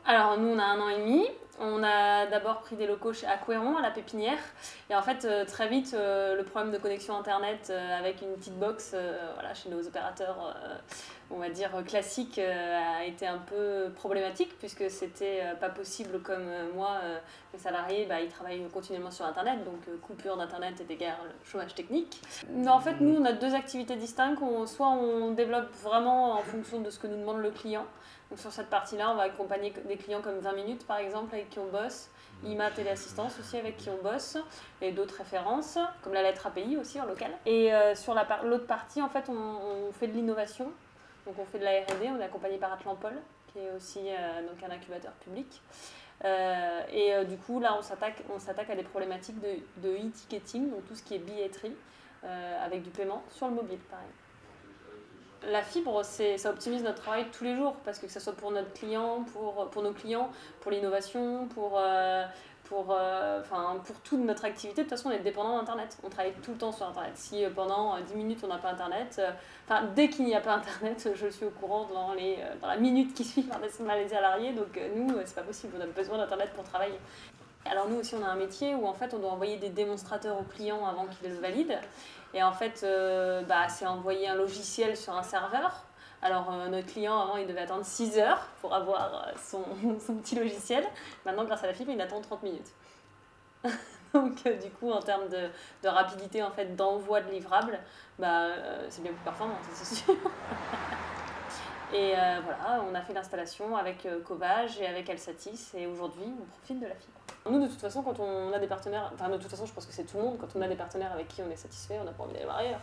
Alors nous on a 1 an et demi, on a d'abord pris des locaux à Couëron, à la Pépinière, et en fait très vite le problème de connexion internet avec une petite box voilà, chez nos opérateurs on va dire classiques a été un peu problématique puisque c'était pas possible comme moi, mes salariés ils travaillent continuellement sur internet, donc coupure d'internet est égale chômage technique. Mais en fait nous on a deux activités distinctes, soit on développe vraiment en fonction de ce que nous demande le client. Donc sur cette partie-là, on va accompagner des clients comme 20 minutes par exemple avec qui on bosse, IMA Téléassistance aussi avec qui on bosse, et d'autres références, comme la lettre API aussi en local. Et sur l'autre partie, en fait, on fait de l'innovation, donc on fait de la R&D, on est accompagné par Atlampol, qui est aussi donc un incubateur public. Du coup, là, on s'attaque à des problématiques de e-ticketing, donc tout ce qui est billetterie, avec du paiement sur le mobile, pareil. La fibre, ça optimise notre travail tous les jours, parce que ce soit pour notre client, pour nos clients, pour l'innovation, pour toute notre activité. De toute façon, on est dépendant d'Internet. On travaille tout le temps sur Internet. Si pendant 10 minutes, on n'a pas Internet, dès qu'il n'y a pas Internet, je suis au courant dans la minute qui suit par des salariés. Donc nous, c'est pas possible. On a besoin d'Internet pour travailler. Alors nous aussi, on a un métier où en fait, on doit envoyer des démonstrateurs aux clients avant qu'ils le valident. Et en fait, c'est envoyer un logiciel sur un serveur. Alors notre client, avant, il devait attendre 6 heures pour avoir son petit logiciel. Maintenant, grâce à la fibre, il attend 30 minutes. Donc du coup, en termes de rapidité en fait, d'envoi de livrables, c'est bien plus performant, c'est sûr. Et voilà, on a fait l'installation avec Covage et avec Alsatis, et aujourd'hui, on profite de la fibre. Nous, de toute façon, quand on a des partenaires, de toute façon, je pense que c'est tout le monde, quand on a des partenaires avec qui on est satisfait, on n'a pas envie d'aller voir ailleurs.